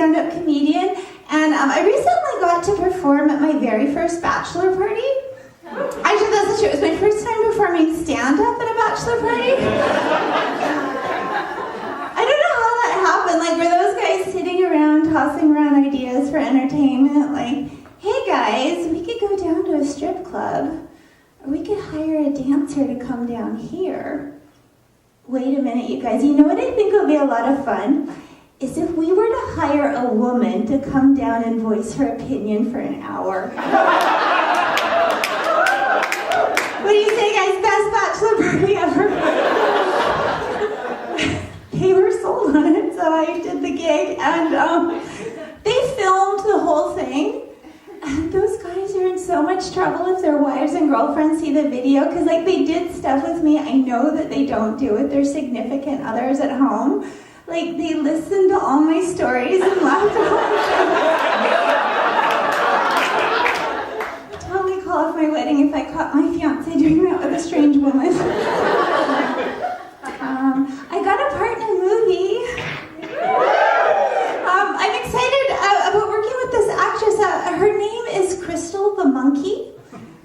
stand-up comedian, and I recently got to perform at my very first bachelor party. Actually, that's true. It was my first time performing stand-up at a bachelor party. I don't know how that happened. Like, were those guys sitting around, tossing around ideas for entertainment? Like, hey guys, we could go down to a strip club, or we could hire a dancer to come down here. Wait a minute, you guys. You know what I think would be a lot of fun? Is if we were to hire a woman to come down and voice her opinion for an hour. What do you say, guys? Best bachelor party ever. They were sold on it, so I did the gig, and they filmed the whole thing. And those guys are in so much trouble if their wives and girlfriends see the video, because like they did stuff with me I know that they don't do with their significant others at home. Like they listened to all my stories and laughed at all. Totally call off my wedding if I caught my fiance doing that with a strange woman. I got a part in a movie. I'm excited about working with this actress. Her name is Crystal the Monkey.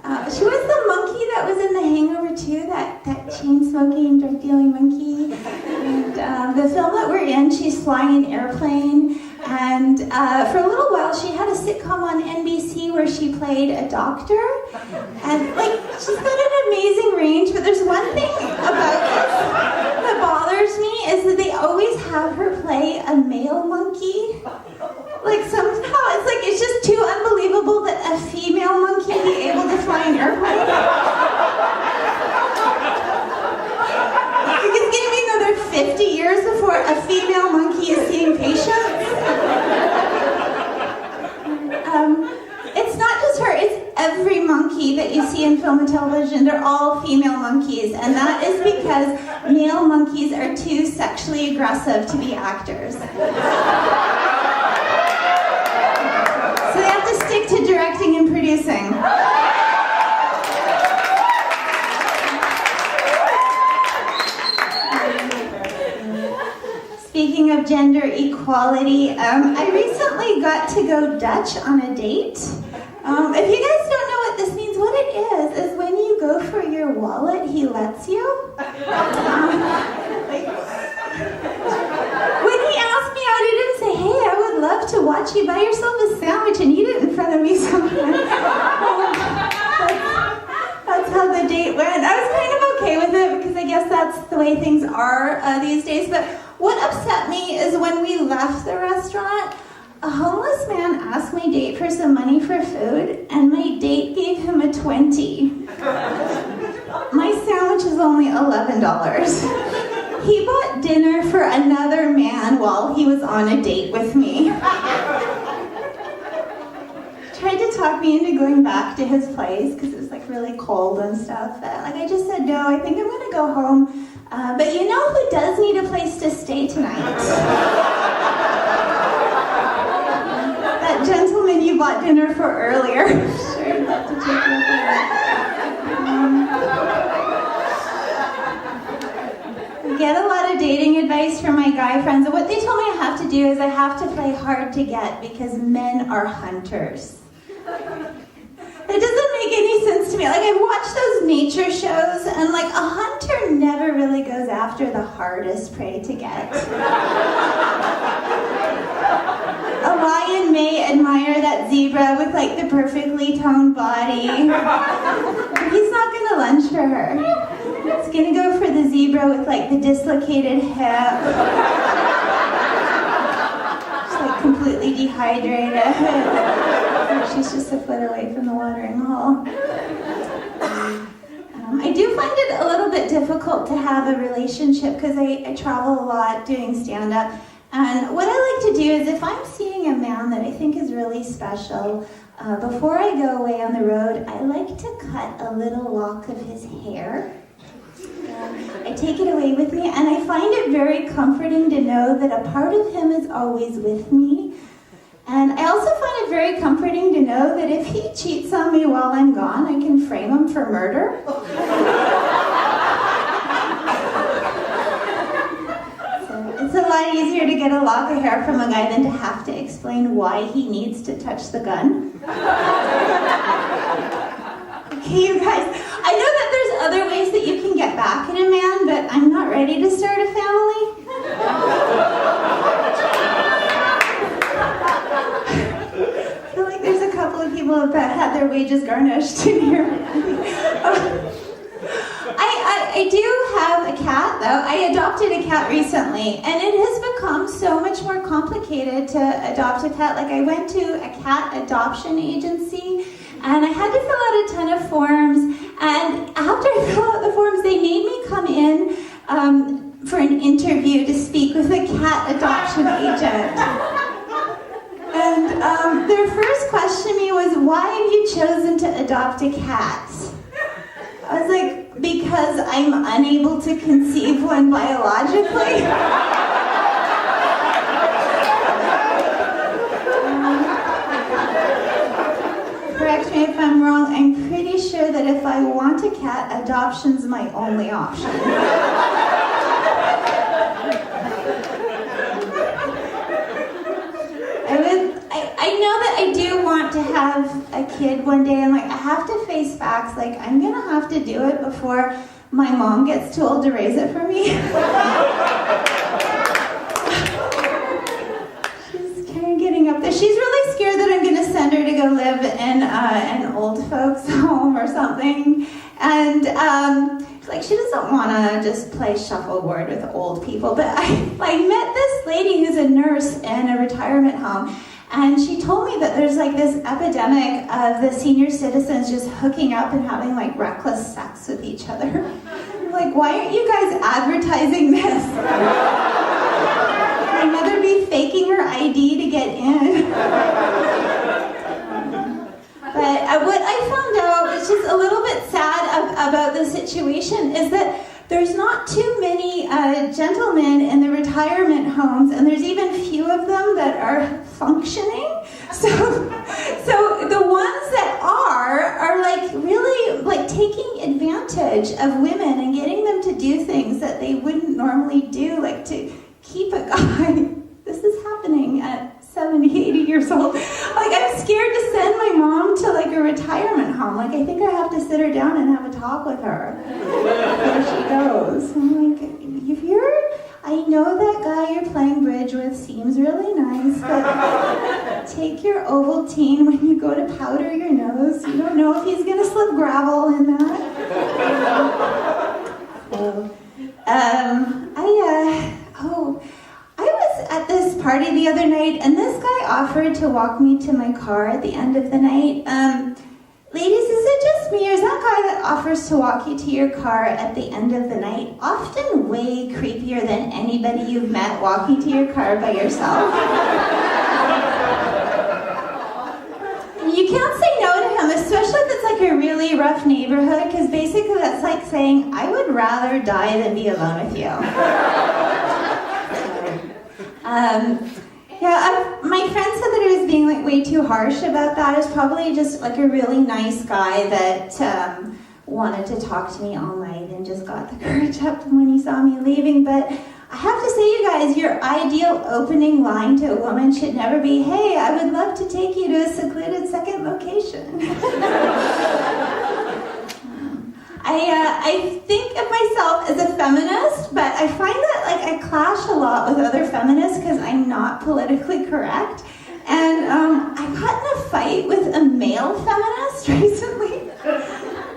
She was the monkey that was in The Hangover 2, that chain-smoking, drug-dealing monkey. And the film that we're in, she's flying an airplane. And for a little while, she had a sitcom on NBC where she played a doctor. And like, she's got an amazing range, but there's one thing about this that bothers me, is that they always have her play a male monkey. Like somehow, it's just too unbelievable that a female monkey be able to fly an airplane. It's gonna be another 50 years before a female monkey is seeing patients. It's not just her, it's every monkey that you see in film and television. They're all female monkeys, and that is because male monkeys are too sexually aggressive to be actors. So they have to stick to directing and producing. Speaking of gender equality, I recently got to go Dutch on a date. If you guys don't know what this means, what it is when you go for your wallet, he lets you. When he asked me out, he didn't say, hey, I would love to watch you buy yourself a sandwich and eat it in front of me sometime. That's how the date went. I was kind of okay with it because I guess that's the way things are these days. But what upset me is when we left the restaurant, a homeless man asked my date for some money for food, and my date gave him a 20. My sandwich is only $11. He bought dinner for another man while he was on a date with me. Tried to talk me into going back to his place because it was like really cold and stuff. I just said no, I think I'm gonna go home. But you know who does need a place to stay tonight? That gentleman you bought dinner for earlier. Sure, I'd love to take you up I get a lot of dating advice from my guy friends, and what they tell me I have to do is I have to play hard to get because men are hunters. It doesn't make any sense to me. Like, I've watched those nature shows, and like, a hunter never really goes after the hardest prey to get. A lion may admire that zebra with like the perfectly toned body. He's not gonna lunge for her. He's gonna go for the zebra with like the dislocated hip. She's like completely dehydrated. She's just a foot away from the watering hole. I do find it a little bit difficult to have a relationship because I travel a lot doing stand-up. And what I like to do is if I'm seeing a man that I think is really special, before I go away on the road, I like to cut a little lock of his hair. I take it away with me, and I find it very comforting to know that a part of him is always with me. And I also find it very comforting to know that if he cheats on me while I'm gone, I can frame him for murder. So it's a lot easier to get a lock of hair from a guy than to have to explain why he needs to touch the gun? Okay, you guys, I know that there's other ways that you can get back at a man, but I'm not ready to start a family. I feel like there's a couple of people that had their wages garnished in here. I do have a cat, though. I adopted a cat recently, and it has become so much more complicated to adopt a pet. Like, I went to a cat adoption agency, and I had to fill out a ton of forms, and after I filled out the forms, they made me come in for an interview to speak with a cat adoption agent. And their first question to me was, why have you chosen to adopt a cat? I was like, because I'm unable to conceive one biologically. Correct me if I'm wrong, I'm pretty sure that if I want a cat, adoption's my only option. I know that I do want to have a kid one day, and like I have to face facts. Like, I'm gonna have to do it before my mom gets too old to raise it for me. She's kind of getting up there. She's really scared that I'm gonna send her to go live in an old folks home or something. And like, she doesn't want to just play shuffleboard with old people. But I met this lady who's a nurse in a retirement home. And she told me that there's like this epidemic of the senior citizens just hooking up and having like reckless sex with each other. I'm like, why aren't you guys advertising this? My mother be faking her ID to get in. But what I found out, which is a little bit sad about the situation, is that there's not too many gentlemen in the retirement homes, and there's even few of them that are functioning. So the ones that are like really like taking advantage of women and getting them to do things that they wouldn't normally do, like to keep a guy. This is happening at 70, 80 years old. Like, I'm scared to send my mom to like a retirement home. Like, I think I have to sit her down and have a talk with her before she goes. I'm like, I know that guy you're playing bridge with seems really nice, but take your Ovaltine when you go to powder your nose. You don't know if he's gonna slip gravel in that. I was at this party the other night, and this guy offered to walk me to my car at the end of the night. Ladies, is it just me, or is that guy that offers to walk you to your car at the end of the night often way creepier than anybody you've met walking to your car by yourself? You can't say no to him, especially if it's like a really rough neighborhood, because basically that's like saying, I would rather die than be alone with you. My friend said that I was being like way too harsh about that. It's probably just like a really nice guy that wanted to talk to me all night and just got the courage up when he saw me leaving. But I have to say, you guys, your ideal opening line to a woman should never be, hey, I would love to take you to a secluded second location. I think of myself as a feminist, but I find that like I clash a lot with other feminists because I'm not politically correct. And I got in a fight with a male feminist recently. It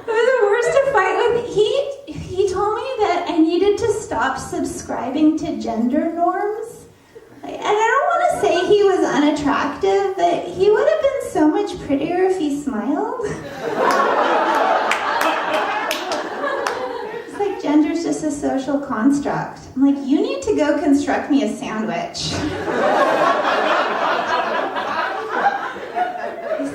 was the worst to fight with. He told me that I needed to stop subscribing to gender norms. And I don't want to say he was unattractive, but he would have been so much prettier if he smiled. Gender's just a social construct. I'm like, you need to go construct me a sandwich. He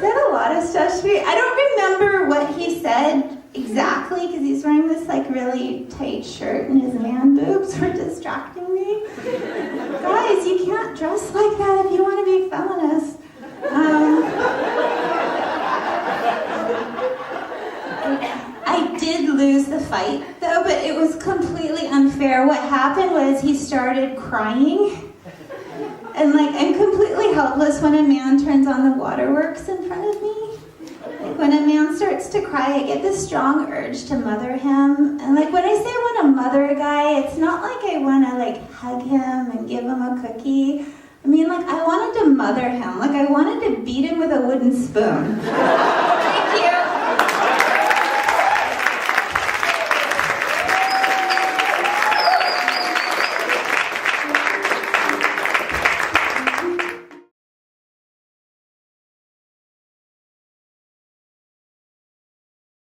said a lot of stuff to me. I don't remember what he said exactly because he's wearing this like really tight shirt and his man boobs were distracting me. Guys, you can't dress like that if you want to be feminist. I did lose the fight, though, but it was completely unfair. What happened was he started crying, And like, I'm completely helpless when a man turns on the waterworks in front of me. Like, when a man starts to cry, I get this strong urge to mother him. And like, when I say I want to mother a guy, it's not like I want to like hug him and give him a cookie. I mean, like, I wanted to mother him. Like, I wanted to beat him with a wooden spoon.